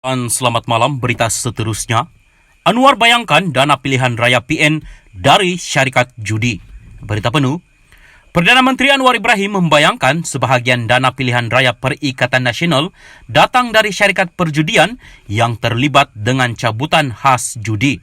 Dan selamat malam, berita seterusnya. Anwar bayangkan dana pilihan raya PN dari syarikat judi. Berita penuh. Perdana Menteri Anwar Ibrahim membayangkan sebahagian dana pilihan raya Perikatan Nasional datang dari syarikat perjudian yang terlibat dengan cabutan khas judi.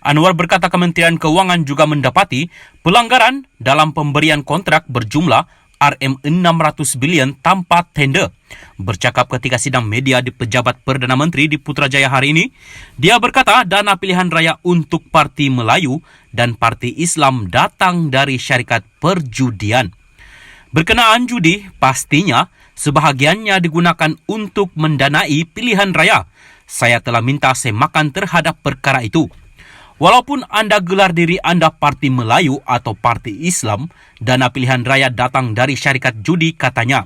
Anwar berkata Kementerian Keuangan juga mendapati pelanggaran dalam pemberian kontrak berjumlah RM600 bilion tanpa tender. Bercakap ketika sidang media di Pejabat Perdana Menteri di Putrajaya hari ini, dia berkata dana pilihan raya untuk Parti Melayu dan Parti Islam datang dari syarikat perjudian. Berkenaan judi, pastinya sebahagiannya digunakan untuk mendanai pilihan raya. Saya telah minta semakan terhadap perkara itu. Walaupun anda gelar diri anda Parti Melayu atau Parti Islam, dana pilihan raya datang dari syarikat judi, katanya.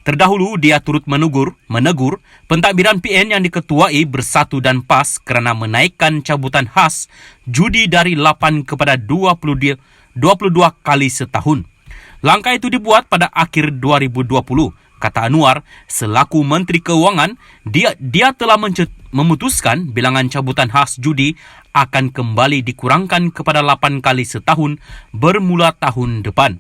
Terdahulu, dia turut menegur pentadbiran PN yang diketuai Bersatu dan PAS kerana menaikkan cabutan khas judi dari 8 kepada 22 kali setahun. Langkah itu dibuat pada akhir 2020. Kata Anwar, selaku Menteri Keuangan, dia telah memutuskan bilangan cabutan khas judi akan kembali dikurangkan kepada 8 kali setahun bermula tahun depan.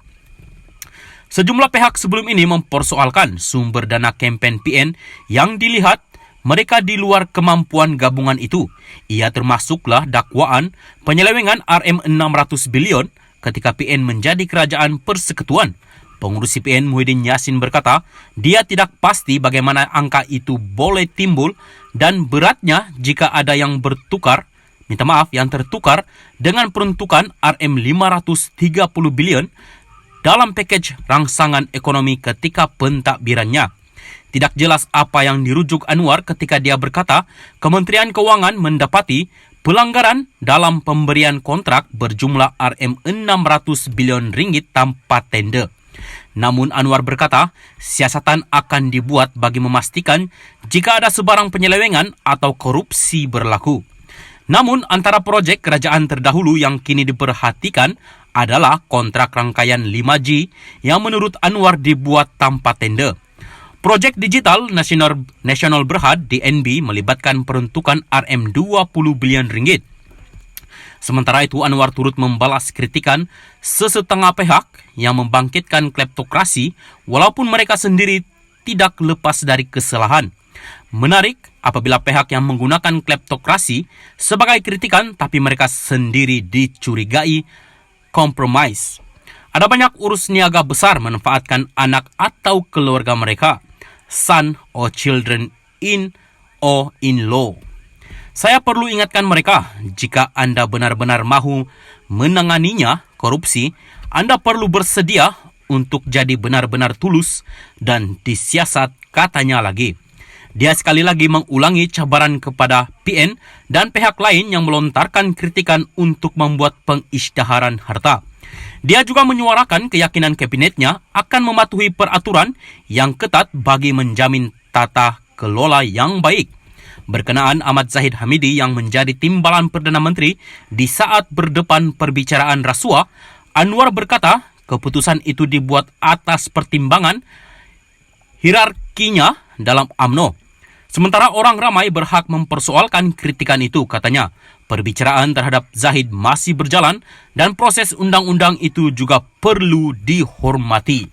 Sejumlah pihak sebelum ini mempersoalkan sumber dana kempen PN yang dilihat mereka di luar kemampuan gabungan itu. Ia termasuklah dakwaan penyelewengan RM600 bilion ketika PN menjadi kerajaan persekutuan. Pengurusi PN Muhyiddin Yassin berkata, dia tidak pasti bagaimana angka itu boleh timbul dan beratnya jika ada yang tertukar dengan peruntukan RM530 bilion dalam pakej rangsangan ekonomi ketika pentadbirannya. Tidak jelas apa yang dirujuk Anwar ketika dia berkata Kementerian Keuangan mendapati pelanggaran dalam pemberian kontrak berjumlah RM600 bilion ringgit tanpa tender. Namun Anwar berkata, siasatan akan dibuat bagi memastikan jika ada sebarang penyelewengan atau korupsi berlaku. Namun antara projek kerajaan terdahulu yang kini diperhatikan adalah kontrak rangkaian 5G yang menurut Anwar dibuat tanpa tender. Projek digital nasional Berhad DNB melibatkan peruntukan RM20 bilion ringgit. Sementara itu, Anwar turut membalas kritikan sesetengah pihak yang membangkitkan kleptokrasi walaupun mereka sendiri tidak lepas dari kesalahan. Menarik apabila pihak yang menggunakan kleptokrasi sebagai kritikan tapi mereka sendiri dicurigai kompromis. Ada banyak urus niaga besar memanfaatkan anak atau keluarga mereka, son or children in or in-law. Saya perlu ingatkan mereka, jika anda benar-benar mahu menanganinya korupsi, anda perlu bersedia untuk jadi benar-benar tulus dan disiasat, katanya lagi. Dia sekali lagi mengulangi cabaran kepada PN dan pihak lain yang melontarkan kritikan untuk membuat pengisytiharan harta. Dia juga menyuarakan keyakinan kabinetnya akan mematuhi peraturan yang ketat bagi menjamin tata kelola yang baik. Berkenaan Ahmad Zahid Hamidi yang menjadi timbalan Perdana Menteri di saat berdepan perbicaraan rasuah, Anwar berkata keputusan itu dibuat atas pertimbangan hierarkinya dalam UMNO. Sementara orang ramai berhak mempersoalkan kritikan itu, katanya. Perbicaraan terhadap Zahid masih berjalan dan proses undang-undang itu juga perlu dihormati.